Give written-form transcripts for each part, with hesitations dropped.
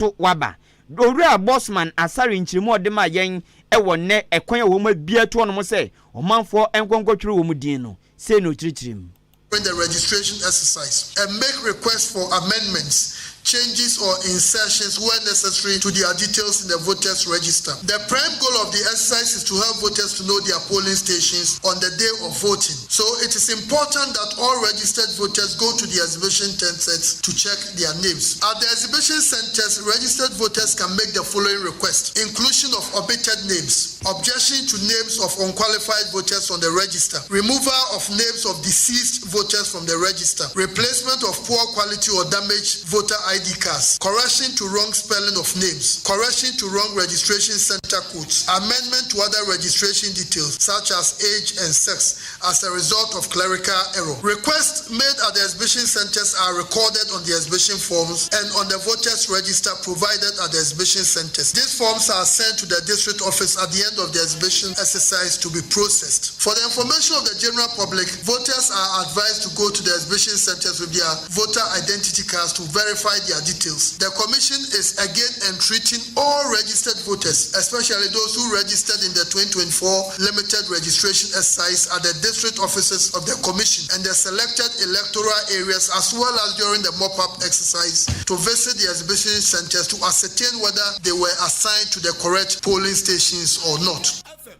to waba owura Bossman asare nchirimu odema yen ewo ne ekwan wo ma bia to no mo se omanfo enkonkotwere wo mu din no se no chirichirim during the registration exercise and make requests for amendments, changes or insertions where necessary to their details in the voters register. The prime goal of the exercise is to help voters to know their polling stations on the day of voting. So it is important that all registered voters go to the exhibition centers to check their names. At the exhibition centers, registered voters can make the following requests: inclusion of omitted names, objection to names of unqualified voters on the register, removal of names of deceased voters from the register, replacement of poor quality or damaged voter ID cards, correction to wrong spelling of names, correction to wrong registration center codes, amendment to other registration details such as age and sex as a result of clerical error. Requests made at the exhibition centers are recorded on the exhibition forms and on the voters register provided at the exhibition centers. These forms are sent to the district office at the end of the exhibition exercise to be processed. For the information of the general public, voters are advised to go to the exhibition centers with their voter identity cards to verify their details. The commission is again entreating all registered voters, especially those who registered in the 2024 limited registration exercise at the district offices of the commission and the selected electoral areas, as well as during the mop-up exercise, to visit the exhibition centers to ascertain whether they were assigned to the correct polling stations or not.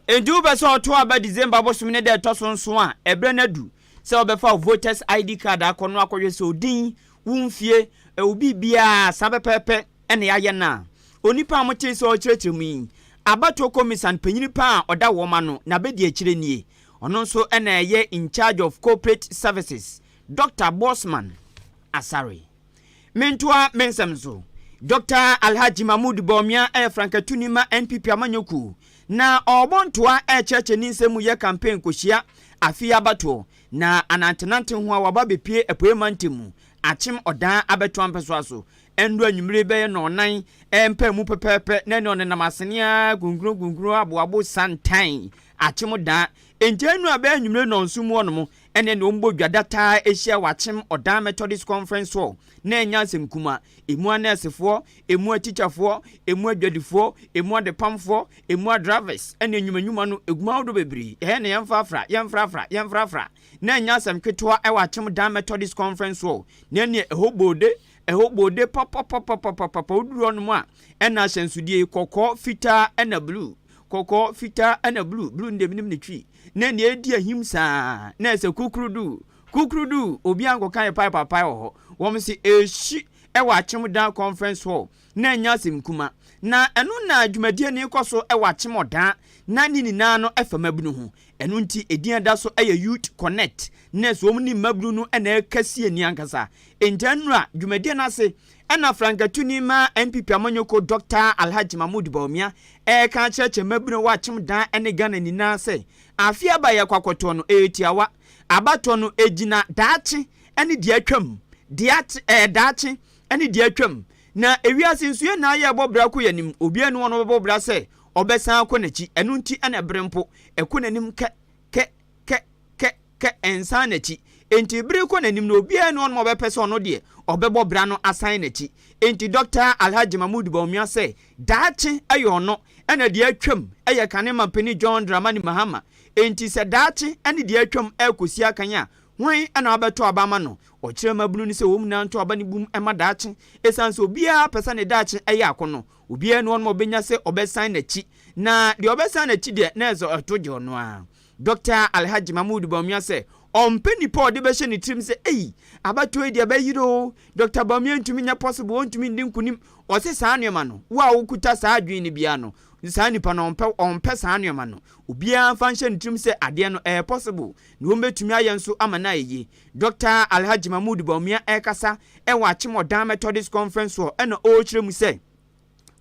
Edu beso to aba December bosumne de to so a ebre na du se obefa voters ID card akono akohwe se odin wumfie obi bia sabepepe ene yaye na onipa amoche se o kirechiremu abato commission panyini pa oda wo ma no na bedi akire nie ono nso ene ye in charge of corporate services Dr. Bossman Asare mentoa mensemzo Dr. Alhaji Mahmoud Bawumia Frankatunima NPP amanyoku na obontoa cheche ninsemu ye campaign kohia afia abato na anantenante ho a waba bepie epoemantemu achim odan abeto ampeso aso endo anwumire be no nan empa mu pepepe na ne onenam asenia gunguru aboabo santan achim dan enjenu abe anwumire no nsumu onomo ene no mbo dwadata ehia wachim odan Methodist conference hall na enya semkuma emu anesefo emu teacherfo emu adwadifo emu adepamfo emu drivers ene enwumanwuma no eguma odo bebri ne yemfrafra na enya semketwa e wachim dan Methodist conference hall na ne ehobode papa oduro no a ena hyensudie kokko fita ena blue kokko fita ena blue ndeminim ne twi na ne edi ahimsa na ese kukrudu obi anko kan papa ho wom si eshi e wachim dan conference hall na nya semkuma na eno na adwumadie ne koso e wachim odan na nini na no efamabunu ho eno nti edin da so e youth connect na so omni mabunu no na ekasie ni ankasa entanura dwumadie na se ana Frankatunima NPP amanyoko Dr. Alhaji Mahmoud Bawumia ka cheche mabunu wachim dan ene Ghana ni na se afia ba ye kwakoto no etiawa abato no ejina daachi ene de atwam daachi ene de atwam na ewiase nsuye na aye bobra ko yanim obi anu no bobra se obesan akonachi enu nti ana brempo ekonanim ke ensan nachi enti bire ko nanim no obi anu no bepese ono de obebobra no asan nachi enti Dr. Alhaji Mahmoud Bawumia se daachi ayo no ene de atwam eye kanema pani John Dramani Mahama enti se daachi ene de atwam ekosi akanya hwan ana abeto abama no okire mabunu ni se wom na nto abani bum ema daachi esanso obia pesa ne daachi eye akono obia no no benya se obesan nachi na de obesan nachi de na ezo atoje ono a Dr. Alhaji Mahmoud Bawumia se ompeni po de be hye ni trim se abato e de abayiro Dr. Bawumia ntumi nya possible ontumi ndi nkunim o se saa anema no wa okuta saa adwen ni bia no saa nipa no ompe saa anema no obia fa hye ni trim se ade no possible no mbetumi ayenso amana ye Dr. Alhaji Mahmoud Bawumia kasa wachim odan Methodist conference ho na o kiremu se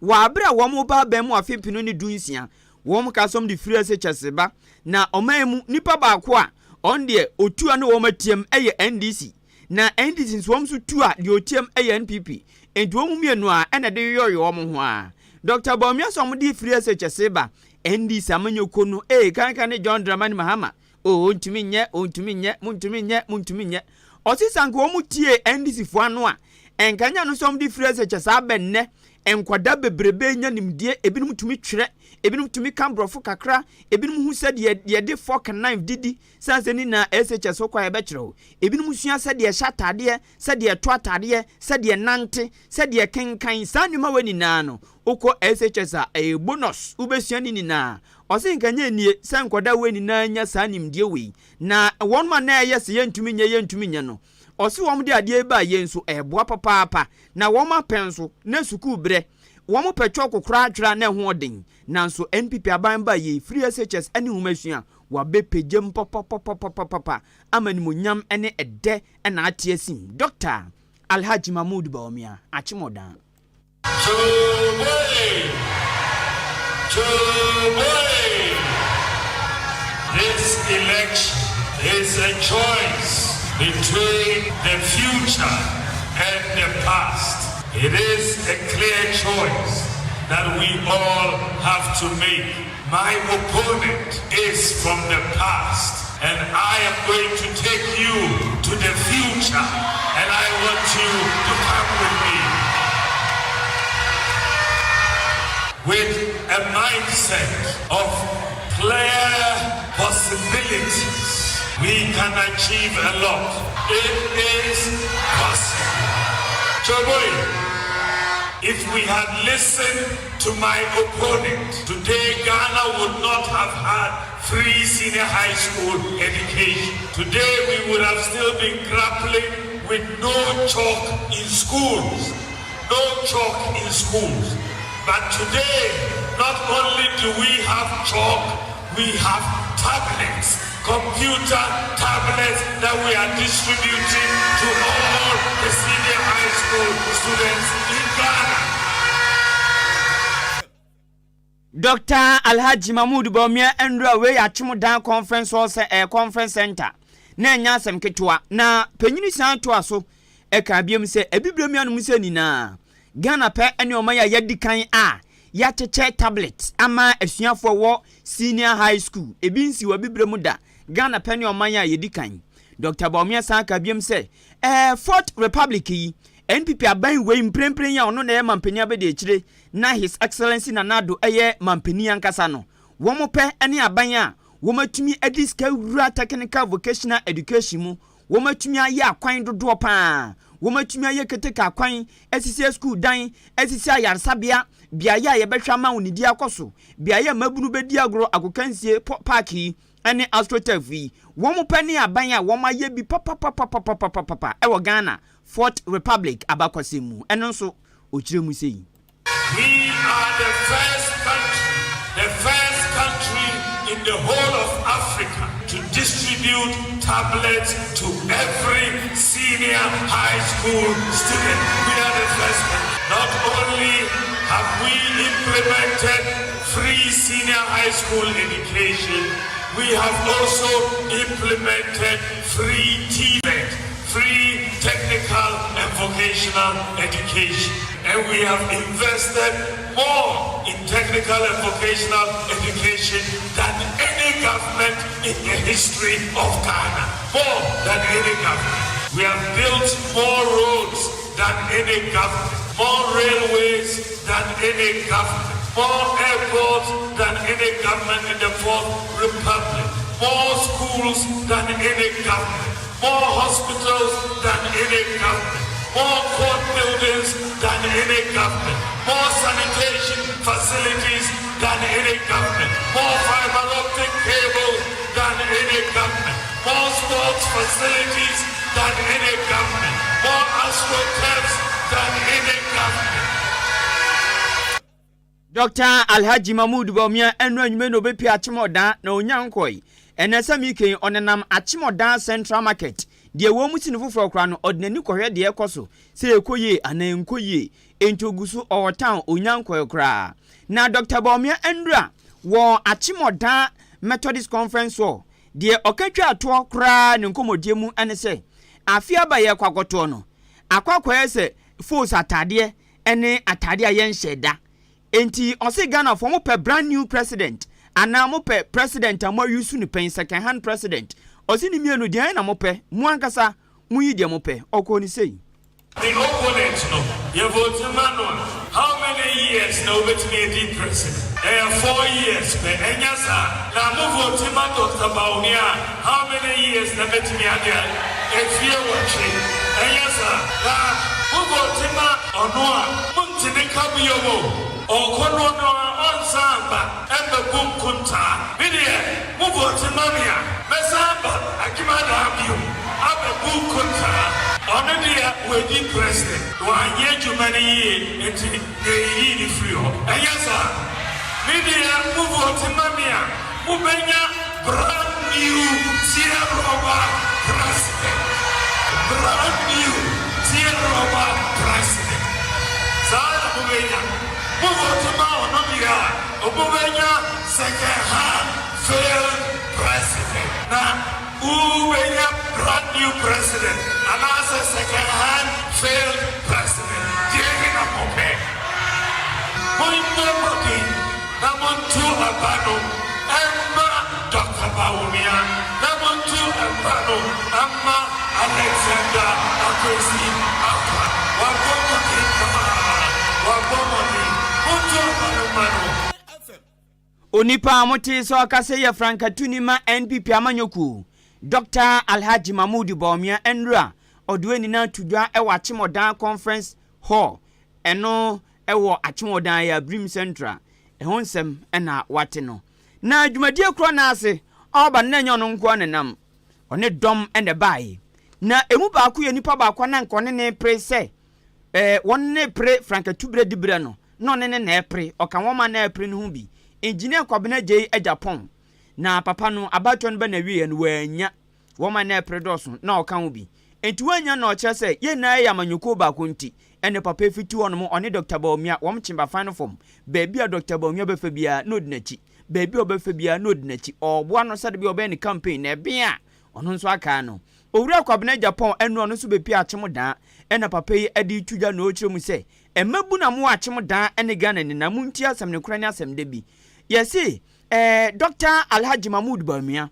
wa abra wo mo ba ba mu afempinu ni dunsia wo mo kasom di free cheseba na omaemu nipa ba ko a on de otua no wo matiem NDC na NDC nso so tua de otiem NPP enti wo mu mienu a na de yoyo wo mo ho a Dr. Bawumia so mo di free cheseba NDC amanyoko no kan ne John Dramani Mahama ntumi nye osisanko wo mu tie NDC fo ano a enkanya no so mo di free chesaba benne enkwada bebrebe nya nimdie ebinom tumi twere ebinom tumi kambrofo kakra ebinom hu se de de fork and knife didi sanse ni na SHS kwa e be kyerɛw ebinom sua se de hyatade se de to atade se de nante se de kenkan sanuma wani na no ukọ SHS a bonus ubesua ni na ɔse nkanya nie se nkwada wani na nya sanimdie wei na won ma na yesi yentumi nya no ɔse wɔm de ade ba yenso ɛboa papaapa na wɔm apenso na suku bre wɔm pɛtwɔ kokora atwera na ho ɔden nanso NPP aban ba ye free SHS ani humasua wa be pegem papa amanimunyam ene ɛdɛ ɛna ate asim Dr. Alhaji Mahmoud Bawumia Achimodan This election is a choice between the future and the past. It is a clear choice that we all have to make. My opponent is from the past, and I am going to take you to the future, and I want you to come with me. With a mindset of clear possibilities, we can achieve a lot. It is possible. Choboy, if we had listened to my opponent, today Ghana would not have had free senior high school education. Today we would have still been grappling with no chalk in schools. No chalk in schools. But today, not only do we have chalk, we have tablets. Computer tablets that we are distributing to all the senior high school students in Ghana. Dr. Alhaji Mahmoud Bawumia Andrew we Achimodan conference also a conference center. Na nya asem ketwa na panyini san to aso e ka biem se ebibremi anum se nina. Ghana pe ene omaya yadikan a ya cheche tablet ama asuafo wo senior high school ebinsi wa bibremu da Ghana penny omanya yedikan Dr. Bawumia Sanka biem se Fourth Republic yi NPP aban we mprempren ya ono na ye mampani abede chire na His Excellency Nanado eye mampani ankasa no wo mo pe ene aban a wo matumi adiska wura technical vocational education mu wo matumi aye akwan dodo pa wo matumi aye keteka akwan esisi school dan esisi ayarsabia biaya ye behwa ma wonidi akoso biaya mabunu bedi agro akokansie parki ene astroturf yi wo mo pani aban a wo maye bi papa e wo Ghana Fourth Republic abakosemu eno nso okire mu sei we are the first country in the whole of Africa to distribute tablets to every senior high school student. We are the first country. Not only have we implemented free senior high school education, we have also implemented free TVET, free technical and vocational education. And we have invested more in technical and vocational education than any government in the history of Ghana. More than any government. We have built more roads than any government. More railways than any government. More airports than any government in the Fourth Republic. More schools than any government. More hospitals than any government. More court buildings than any government. More sanitation facilities than any government. More fiber optic cables than any government. More sports facilities than any government. More astroturfs than any government. Dr. Alhaji Mahmoud Bawumia enu anyume no bepi Achimodan na onyankoi enesami ken onenam Achimodan Central Market die wo muti ne foforo kra no odnani kohwe de ekoso se ekoye anankoye entogusu o town onyankoi kra na Dr. Bawumia Andra wo Achimodan Methodist Conference wo die okatwa ato kra ne nkomodie mu ane se afia ba ye kwakoto no akwakwa se force atade ene atade a yen hyeda enti ose Ghana for mo pe brand new president ana mo pe president amo yusu ni pen second hand president ose ni mienu dia na mo pe mu ankasa mu yi dia mo pe okoni sei the opponent no ye vote manual how many years now with me the president? 4 years. Now move on to my Dr. Baumia. How many years na met me again? If you watch it. Yes, sir. Move on to my Onoa. Muntinika Biomo. Or Konono on Samba. And the Boom Kunta. Vidia. Move on to Mamia. Mesamba. Akimada Abu. Abba Boom Kunta. Onadia will be president. One year to many years into the Yidi Frio. Yes, sir. Media move on to Mamia. Mubenya brand new Sierra president. Brand new Sierra president. Sada Mubenya. Move on to Mamia. Mubenya second hand failed president. Now, Mubenya brand new president. And as a second hand failed president. Giving up okay. Number 2 Abano, Emma Dr. Baumia. Number 2 Abano, Emma Alexander Akwesi Akwa. Onipa moti so akase ya Franka Tunima NPP amanyoku. Dr. Alhaji Mahmoud Baumia Enra odwe nina tudwa ewa Achimodan Conference Hall. Eno ewo Achimodan ya Brim Central. Ehonsem ena wate no na adwumadie kro na ase oba na nya no nko anenam one dom ene bae na emu ba ko ye nipa ba kwa na nkone ne pre se wonne pre Franka Tubre dibre no no ne ne na pre oka woma na pre no hu bi engineer Kwabena Jay Japan na papa no abato no ba na wie no wanya woma na pre doso na oka hu bi enti wanya na oche se ye na ya manyoko ba ko nti ene papa fiti wono mo one Dr. Baumia wom chimba final form baby a Dr. Baumia be fa bia no dinachi baby obefa bia no dinachi obo no sade bia obe ni campaign na bia ono nso aka no owura Kwabena Japan enu ono so be pia Achimodan ena papa yi adi tudwa na ochire mu se emabu na mo Achimodan ene Ghana ni na munti asem ne kura ni asem de bi yesi Dr. Alhaji Mahmoud Baumia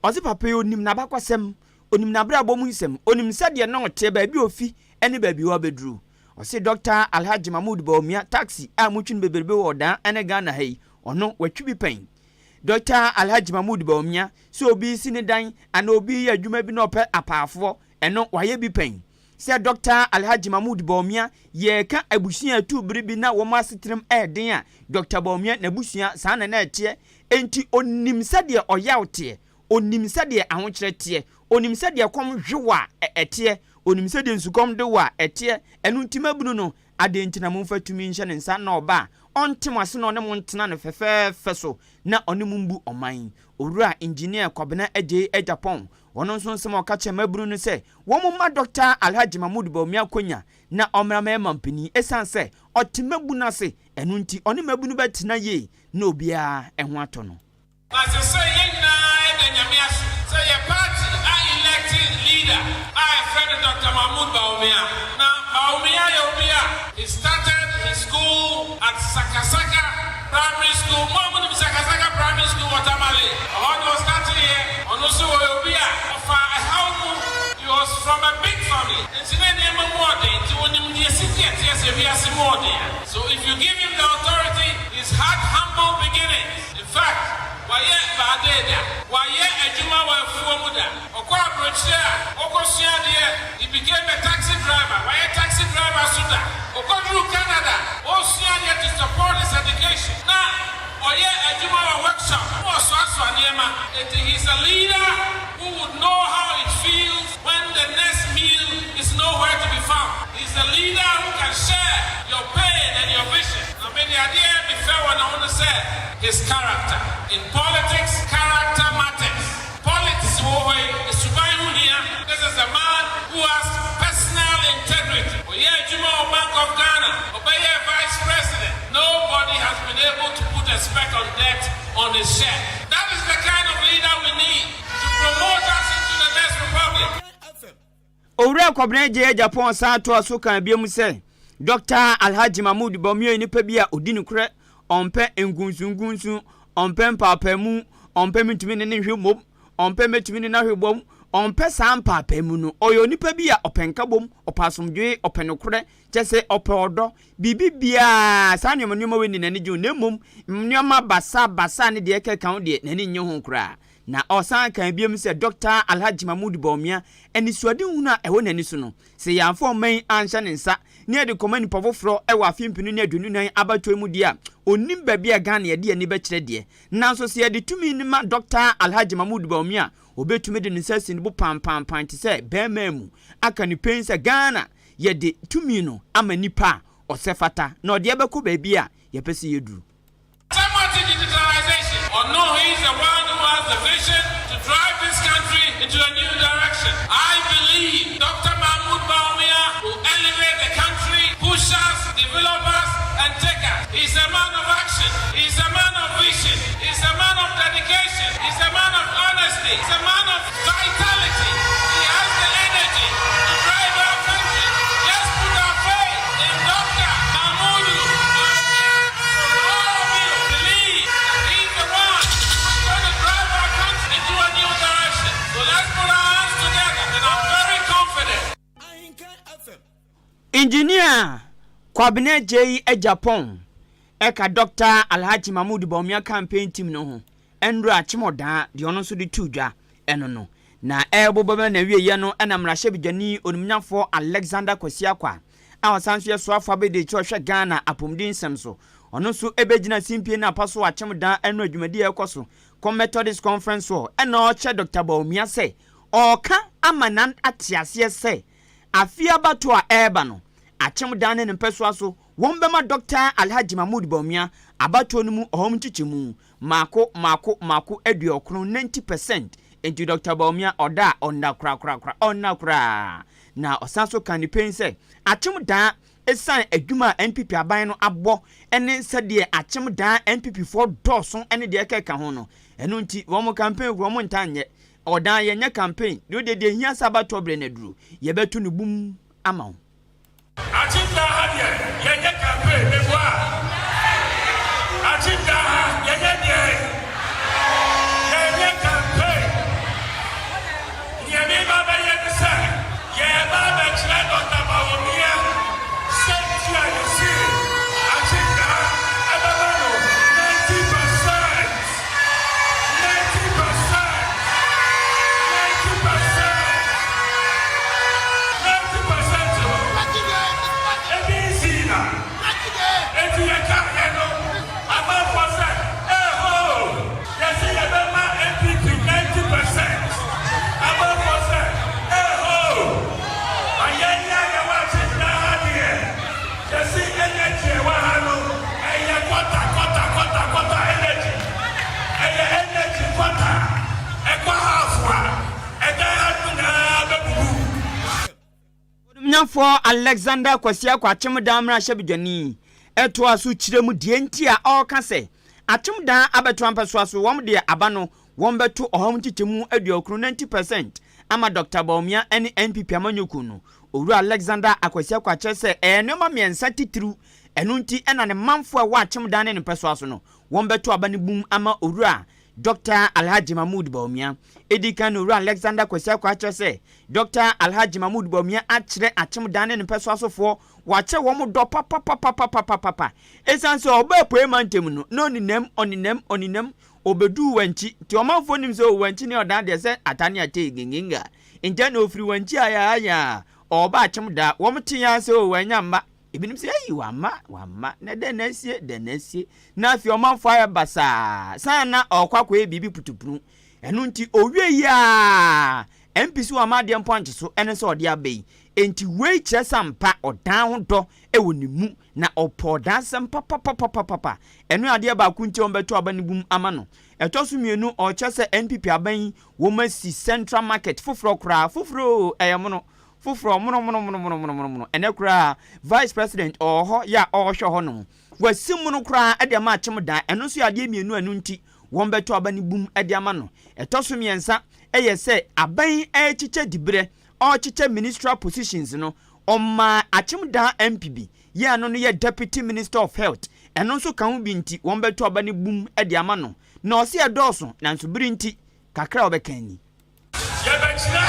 ozi papa yi onim na bakwasem onim na bra bomu nsem onim sade na ote ba bi ofi ene ba bi wa bedru Ose Dr. Alhaji Mahmoud Baumia taxi a mutun beberebe woda ene Ghana hai ono watwi pen Dr. Alhaji Mahmoud Baumia so obi sini dan ana obi ya adwuma bi no pe apaafo eno waye bi pen se Dr. Alhaji Mahmoud Baumia ye ka abusia tu biribi na wo masetrem eden a Dr. Baumia na busia sana na etie enti onim sade oyawte onim sade ahokyerete onim sade kom hwewa etie onim sade nsukom de wa etie enu ntima bunu no ade ntina momfa tumi nhye ne nsa na oba ontimase no ne montena ne fefefe so na one mumbu oman owura engineer Kwabena Jay Japan wono nso nsem okache mabunu no se wo mumma Dr. Alhaji Mahmoud Baumia konya na omrama emampani esanse otimabu na se enu nti one mabunu betina ye na obia eho ato no Dr. Mahmoud Baumia. Now, Baumia Yobia, he started his school at Sakasaka Primary School. Mom in Sakasaka Primary School, Watamale. When he was starting here, Onusu Yobia, he was from a big family. So if you give him the authority, his heart humble beginnings. In fact, he became a taxi driver. Taxi driver Suda. Canada. To support his education. Now, workshop. He's a leader who would know how it feels when the next meal is nowhere to be found. He's a leader who can share your pain and your vision. I mean, the idea before when I want to say his character. In politics, character matters. Politics is survival here. This is a man who has personal integrity. Bank of Ghana, Vice President. Nobody has been able to put a speck on debt on his share. That is the kind of leader we need to promote us into the next republic. Owura Kwabena Jay Japan sa to aso kan bia mu se Dr. Alhaji Mahmoud Baumia nipa bia odini kure ompe engunsungunsu ompe papamu ompe mitumi ne hwemom ompe metumi ne na hwebom on pesa ampa pemunu oyo nipa bi a openkabom opasomdwe openokore kyese opeodo bibi bia sa nyoma we ni nani ju nemom nyoma basa ne de keka de nani nye ho kra na osan kan biem se Dr. Alhaji Mahmoud Bawumia eni suade hunu a ewo nani so no se yamfo man anhye ne nsa ne de komani pofofro ewa afimpinu ne adunu nan abato mu dia onim ba bia Ghana ye de ni be kire de nanso se de tumi ni ma Dr. Alhaji Mahmoud Bawumia obetumi de nsasi ne bu pam ti se bema mu aka ni pensa Ghana ye de tumi no ama nipa osefata na ode ebeko ba bia ye pese yeduru. Or no, he's the one who has the vision to drive this country into a new direction. I believe Dr. Mahmoud Bawumia will elevate the country, push us, develop us, and take us. He's a man of action. He's a man of vision. He's a man of dedication. He's a man of honesty. He's a man of vitality. He has the energy to drive our country. Let's put our faith in Dr. Mahmoud Bawumia. All of you believe that he's the one who's going to drive our country into a new direction. So let's put our hands together, and I'm very confident. Ahenkan Akan. Engineer Kwabene J Japan eka Dr. Alhaji Mahmoud Bawumia campaign team no ho enro achimoda de ono so de tudwa eno no na ebobaba na wiye no ena mrahye bidwani onumnyafo Alexander Kwasiakwa awasanso yeso afa be de chohwe Ghana apomdin semso ono so ebegina simpie na paso achimda eno adwumadi ekoso Methodist conference ho ena oche Dr. Bawumia se oka amanan atiase se afia bato a eba no achimda ne mpeso aso wombema Dr. Alhaji Mahmoud Bawumia abato no mu ohom chichimu mako eduokro 90% into Dr. Bawumia oda onna kra na osanso campaign say achimda esan adwuma NPP aban no abo ene sede achimda NPP for doson ene de ekeka ho no eno nti wo campaign wo mo ntanye oda ye nya campaign de hia sabato bre na duru ye betu no bum ama Achimda hadia yenye campaign mewa. Achimda yenye campaign. Yemi baba yemisa. Ye baba chile Dr. Bawumia. Senti ya yesi. Achimda ababano 90%. 90%. For Alexander Kwasiakwa achimda mrahye bidwani eto aso kiremu die nti a oka se achimda abeto ampeso aso wom de abano wom beto ohom chichemu aduokru 90% ama Dr. Bawumia ene NPP amanyoku no owura Alexander Kwasiakwa chese enoma miensa titru enu nti ena ne manfo a wa achimda ne mpeso aso no wom beto abane bum ama owura Dr. Alhaji Mahmoud Bawumia edikan owura Alexander Kwasiakwa chese Dr. Alhaji Mahmoud Bawumia achire achimda ne mpeso asofo wache wom do papa esanse oba poemantem no no oninem obedu wanchi ti omanfo nim se wanchi ne odan de se atane ate ginginga nje na ofiri wanchi aya oba achimda wom tiya se wanyamba ebinim se ayi wama na de nasie na afi omanfo aya basa sana okwakwa ebibi putupunu enu nti owie ya MPC wa ma de mponche so ene se ode abai enti wei chesampa odan ho do ewonimu na opodan sempa papa enu ade ba kunti ombeto abani bum amano etoso mienu o chese NPP aban wo masi Central Market foforo eyemono foforo mono ene kura Vice President oho ya ohwe ho no wasimu no kura ade ma achimda eno so ade mienu anu nti wombeto abani bum ade amano etoso miensa eye se aban echiche dibre o chiche ministerial positions no oma achimda MPB ye no ye Deputy Minister of Health eno so kan bi nti wombeto abani bum ade amano na o se edoso na nso biri nti kakra obekan ni Yebechira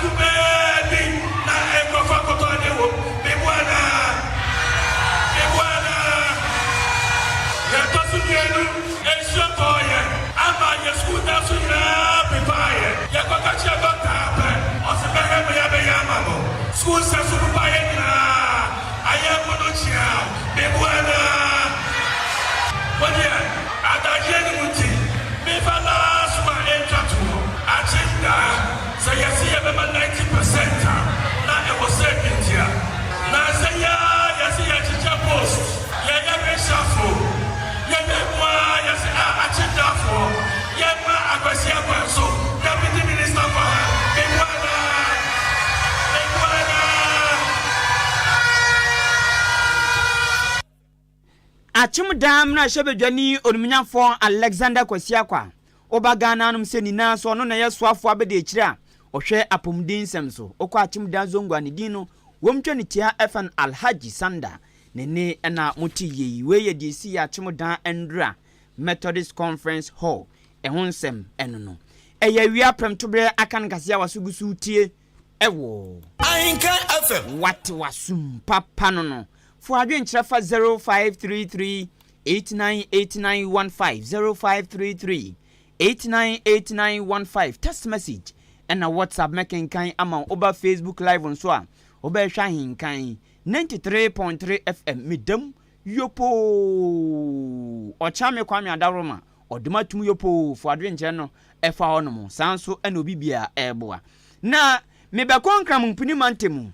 Akubeli na ekofa kotone wo. Bebwana. Ya tosu yenu eshokoye. Ama yeskuda suya bibaye. Ya kwakachia dotape. Osibehe meya mamo. School sasu bibaye na. Ayamono chia. Bebwana. Wadiya. Adajeni muti. Befala suma enjatu. Agenda. Sayasiya beba 90%. Na ewo sekintia. Na saya yasiya chicha post. Yaya beshafo. Yaya mwa yasi agenda for. Yema akwasiya kwanso. Deputy Minister for her. Bebwana. Achim dam na shebedwani onumunyafo Alexander Kwasiakwa oba Ghana anum se nina so no na yesoafo abede ekira ohwe apomdin semso okwa achim dan zongwa ne din no womtwa ne tia FN Alhaji Sanda ne na muti yi we ye di si achim dan endra Methodist Conference Hall ehonsem enono eya wia premtobre akan kasia wasugusu tie ewo Ahenkan FM what wasum papa no for adwen kyerɛfa 0533 898915 0533 898915 text message and a WhatsApp making kind ama over Facebook live on so a oba hwa Ahenkan 93.3 FM midam yopo ochame kwame adaroma odumatum yopo for adwen kyerɛ no efa honom sanso na obi bia eboa na mebekonkram mpuni mantemu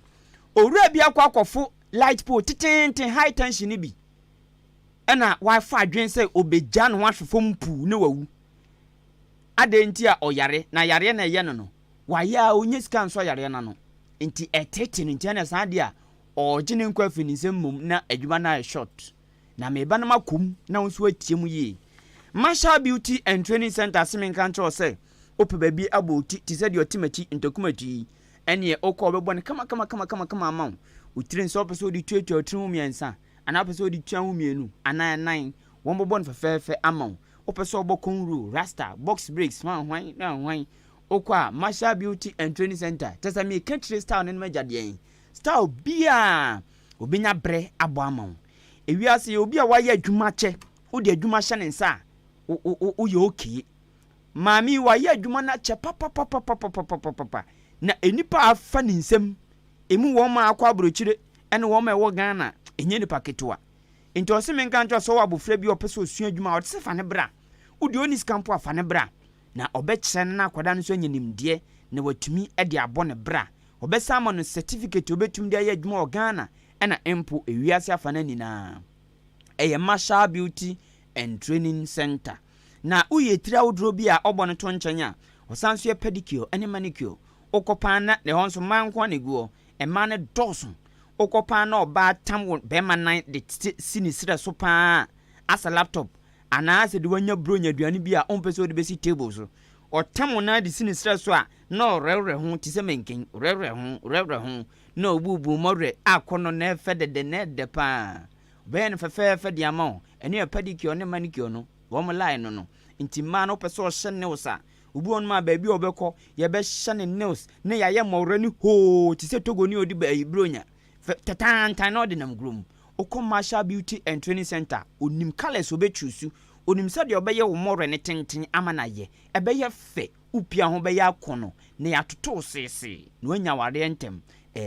owura bia kwakofo light pole titenten high tension bi ena wifi adwen say obeja no hwefom pu ne wawu adenti a oyare na yare na ye no waya onye sika nso yare na no enti etete no ntia na sade a ogene nkwa finisem mum na adwuma na short na meba na makum na nso atiem yi Marshall Beauty and Training Center simen control say ope baby aboti ti said your timati ntokumati ene okọ obebo ne kama amount utire nso peso di tuatu otire miensa ana peso di tua mienu ana 9 won bobo nfefefe amount opeso obokon ru rasta box breaks hwan okwa Marshall Beauty and Training Center tesa me country style ne majade style bia obinya bre abo amount ewiase obi a waye adwuma che wo de adwuma hye ne nsa o ye okay mami waye adwuma na che papa na enipa afa ne nsem emu won ma akwa abrochire ene won ma ewo Ghana enye ni paketoa enti oseme nka nto so wabofra bi opeso osua adwuma o tse fa ne bra udi oni skampo afa ne bra na obekire na akwada no so nyenimde na watumi e de abo ne bra obesa ma no certificate obetum de aye adwuma o Ghana ena empo ewiase afa na nina eye Marshall Beauty and Training Center na uye tira wodro bi a obo ne to nkyenya osanso ye pedicure ene manicure okopan na ne honso manko ne guo ema ne dosun okopan na oba tam be ma 9 de sinisira so pa asa laptop ana ase de wanya bronya aduane bi a ompese ode besi table so otam na de sinisira so a na orewre ho ti se menken rewre ho na obubu more akono na efe de ne de pa be ne fefe de ama ene pedicure ne manicure no wo mo line no nti ma no pese o hye ne wosa ubu on ma baabi obekọ ye be hye nails ne ya ye mawre ni ho ti se togo ni odi ba ibronya tetantan na odinam grum okọ Marshall Beauty and Training Center onim colors obechusu onim se de obeye wo mawre ne tenten amana ye ebeye fe upia ho be ya kono ne ya toto sese no anya ware ntem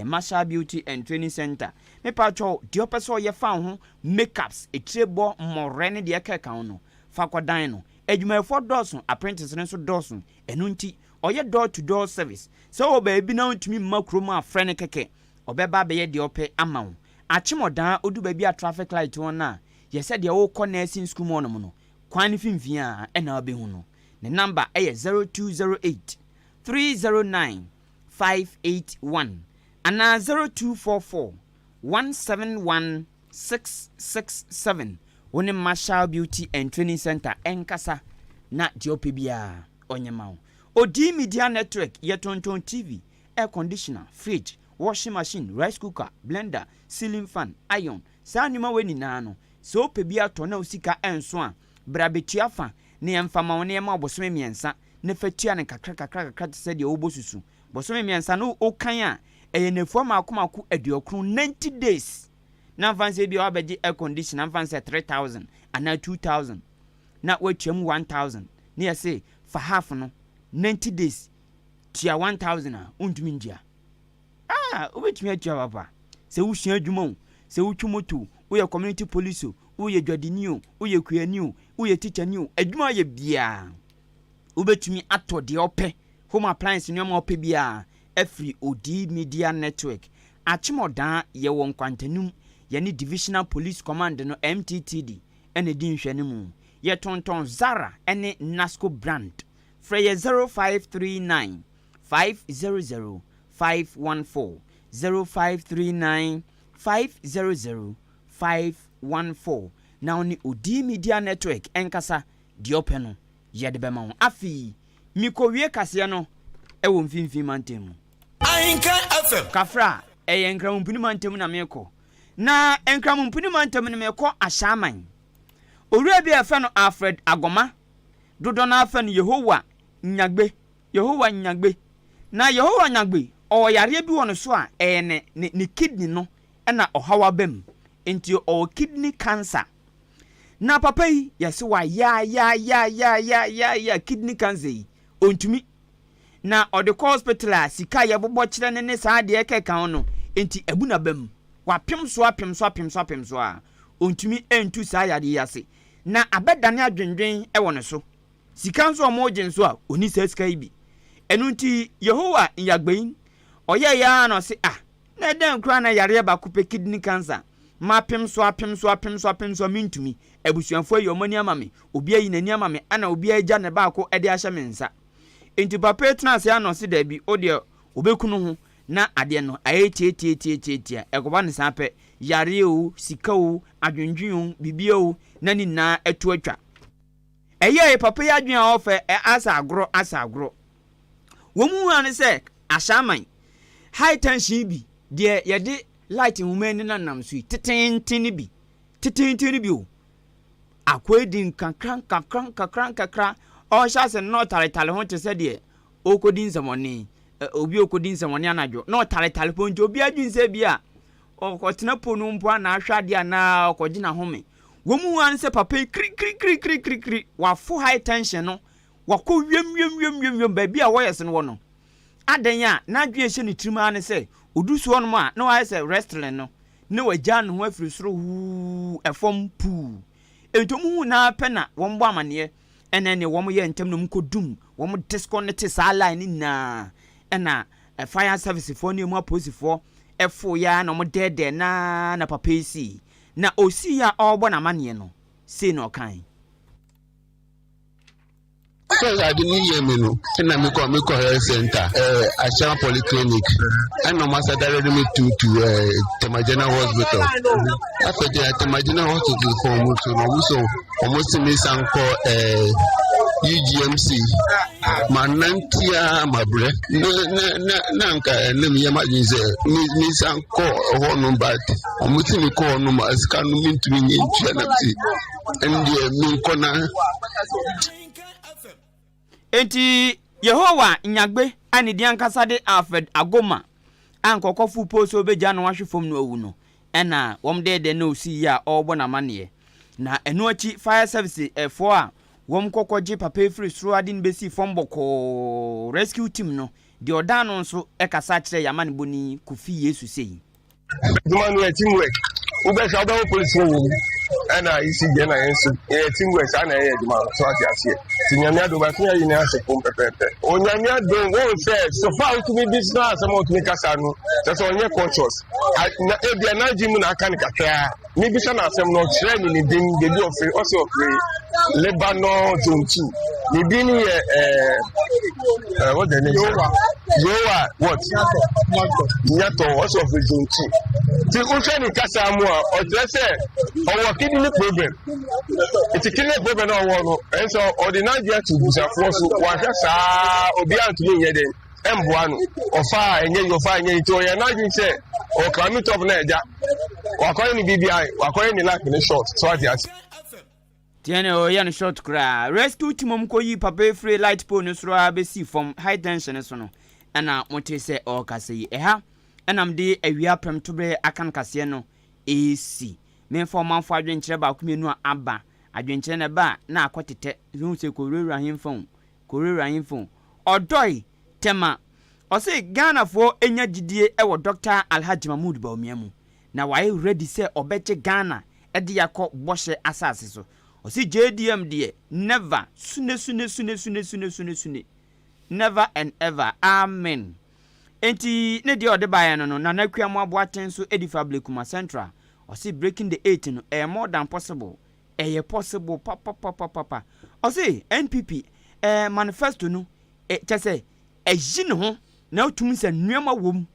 Marshall Beauty and Training Center me pa cho de opeso ye fa ho makeups etrebo mawre ne de ka kan no fa kwadan no adwumayefo dɔson apprentice ne so dɔson enu nti oye door to door service so baabi na ntumi makrom a frɛ keke obeba be ye de opɛ ama wo achimodan odu baabi a traffic light won na ye sɛ de wo kɔ nursing school mo no kwan finfin a ɛna obehu no ne number 0208 309 581 ana 0244 171 667 woni Marshall Beauty and Training Center enkasa na diopebia onyema odi media network yetonton TV air conditioner fridge washing machine rice cooker blender ceiling fan iron sanima weni na no so pebia to na osika enso a brabetua fa ne emfama woni ema obosome miensa ne fatua ne kakra se de obosusu bosome miansa no okan a eyenefo makomako aduokron 90 days na fancy bi obeji air condition na fancy 3000 and 2000 na watwam 1000 na yese for half no 90 days tia 1000 a untumi ndia obetumi atua papa se wo hia adwuma se wo twumoto wo ye community police wo ye dwadini wo ye kuani wo ye teacher ni adwuma ye bia obetumi ato de ope home appliance nyoma ope bia every OD media network achimodan ye won kwantanum ye ni divisional police command no MTTD ene di nhwene mu ye tonton Zara ene Nasco brand freye 0539 500 514 0539 500 514 na oni OD media network enkasa di open no ye de bema ho afi mikowie kase no ewo mfimfim mantem Ahenkan FM kafra enkram mantem na meko na enkram mantem na meko ashaman owura bi afa no Alfred Agoma dodo na afa no Yehowa Nyagbe na Yehowa Nyagbe o yare bi wono so a ne kidney no na ohawa bam enti o kidney cancer na papa yi yesi wa ya kidney cancer yi ontumi na o de hospital a sika ye bobo kire ne saa de ekeka no enti abuna bam wa pem so a ontumi entu saa yade yase na abedane adwendwen e wono so sika nso mo gyenso a oni saa sika yi bi enu nti Yehowa Nyagbe oye ya no se na den kra na yare ba kupe kidney cancer ma pem so mintumi ebusuanfo yomani amame obi ayi nani amame ana obi agya ne ba ko ede ahye mensa enti papa trans ya no se da bi o de obekunu ho na ade no ayetie ekoba ne sape yare o sika o adwendwen bibia o na ni na etu atwa eye papa ya adwen a ofe asa agro wo mu ane se ashaman high tension bi de yede light woman na nam so titintini bi o akwedi kakran o sha se no tare ho te se de okodin zamoni obi okodin zamoni anajo no tare ponjo obi adwin se bi a okotena ponu mpo na ahwade na okogina home wo mu wan se papa kri wa full high tension no wako wiem ba bi a wo yese no no adanya na adwen hye ne tirima ne se odusu ono ma na wa se restaurant no na wagya no ho afiri soro hu efom pu entomu na pena wombo amane enene wom ye ntem no mkodum wom disconnect sa line na na fire service for ni mu police for efo ya na mo dede na papa isi na osi ya ogbo na mane no se no kan because I didn't hear me no. And I make health center, Ashama Polyclinic. And no master directed me to Temajana Hospital. After the Temajana Hospital for Muso, so almost miss uncle UGMC. Manantia, my breath. Nanka, and let me imagine, Miss Uncle or no, but almost me call no as can mean to me in Trinity. And the Minkona. Enti Yehowa Nyagbe ani di ankasa de Alfred Agoma ankokofu poso obeja no ahwefom no awu no ena wom de no si ya ogbo na mane na enu achi fire service efo a wom kokoje papa free sro ade nbesi fom boko rescue team no de oda no nso ekasa kire yamane boni kufi Yesu sei Demand teamwork ube sa oba police wo na isi je na yensu teamwork ana ye demand so ati asie tinyamia do ba tinya yi na ase pom pepepe onyamia do won say so far to me business am to me kasa no so onye conscious na ebia na jimu na aka ni kakra mi bi sa na asem no kire ni din de bi ofre o se ofre Lebanon zone 2 ni bi ni what the name Yowa what Nyato also of zone 2 ti o se ni kasa mu a o tire se owo kidney problem it's a kidney problem no and so ordinary to busa force wa hwa saa obi antumi ye den emboa no ofa enye to ye na jin se o kami top na eja wa koye ni BBI wa koye ni lack ni short so ati ati tiene o ya no short kra rescue team mko yi papa free light pole no sro abesi from high tension so no ana mote se o kase yi eha enam de awia pem tobre akan kase no esi me for manfo adwenkyere ba komenu aba adwenkyere ne ba na akotete hu se korura himfon odoi tema o se Ghana fo enya gidie e wo Dr. Alhaji Mahmoud Bawumia mu na why ready say obeche Ghana e de yakọ boshe asase so o se JDM de never sune never and ever amen enti ne de ode bae no na nakwiam aboaten so edifa Blekuma Central o se breaking the 8 no more than possible possible papa o se NPP manifesto no chese eji ne ho na otum se nnuama wom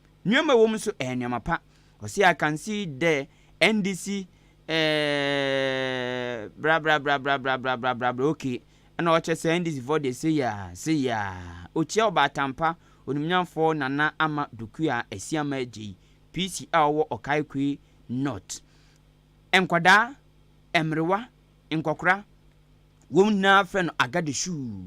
so nnuama pa o se I can see the NDC bra okay and o chese NDC for they say ya ochia obatampa onimnyamfo nana ama dokua esiama agi PC awo okaikwi not enkwada emrewa nkokora wom na friend agadeshu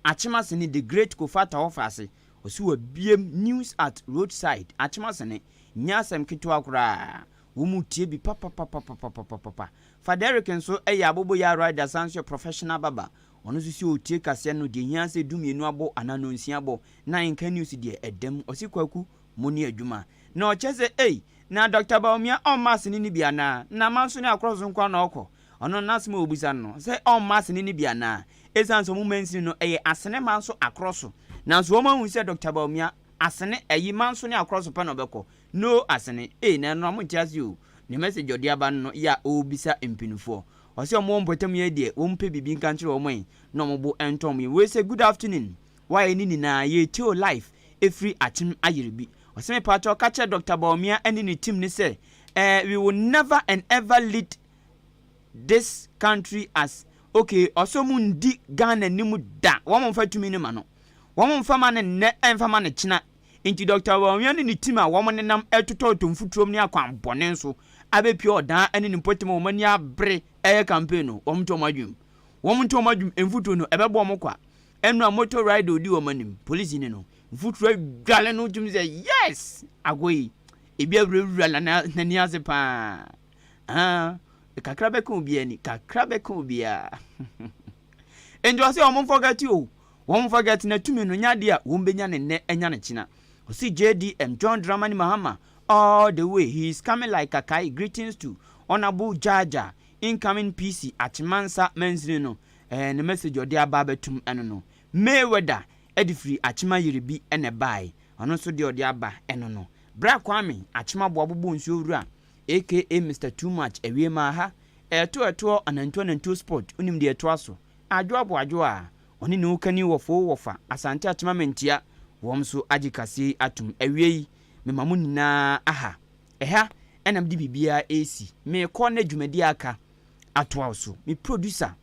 achimasene the great kofata office osi wa biem news at roadside achimasene nyasem keto akora womu tie bi papa Faderick nso eya abobo ya rider sanso professional baba ono so si otie kase no de hia se dumienu abo anano nsia abo na nka news de edem osi kwaku moni adwuma na ochese na Dr. Bawumia on masini ni bia na manso ne akroso nkwa na okọ ono nasema obusa no se on masini ni bia na esanso mu mensi no asene manso akroso na so ma hu se Dr. Bawumia asene manso ne akroso pa no beko no asene na no mo tiase o ne message odi aba no ya obisa empinufo o se mo mpotem ye de wo mpe bibi nka nkire o mo no mo bo entom ye we say good afternoon why ni na ye tio life every achim ayiribi o se me pato kache Dr. Bawumia and ni team ni say we will never and ever lead this country as okay also mundi Ghana nimu da wo mo fatumi ni ma no wo mo mfama ne enfama ne china inti Dr. Bawumia ni team a wo mo nenam etototom futurom ni akwambone nso abepi odan ene ni potem wo mani abre campaign no wo mto madwum enfutu no ebebo mo kwa enu a motor ride odi wo manim police ni no mfutu dwale no dum say yes agoyi ebi awurawura na ni ase pa kakra be kan obia enjo say o mo forget na tumi no nyade a wo mbenya ne enya ne china o si JDM John Dramani Mahama all the way he is coming like a kai. Greetings to Honorable Jaja incoming PC at Mansa Menzino and the message of their babetum enono Mayweather edifree achima yiribi ene buy ono so de odiaba enono bra kwame achima boabubu nsuowura aka Mr Too Much ewie ma ha eto anantu sport unim de eto aso adwo a oni ne ukani wofa asante achima mentia wom so agikase atum ewie memamu nyina aha eha enam di bibia esi me ko na dwumadi aka atoa so me producer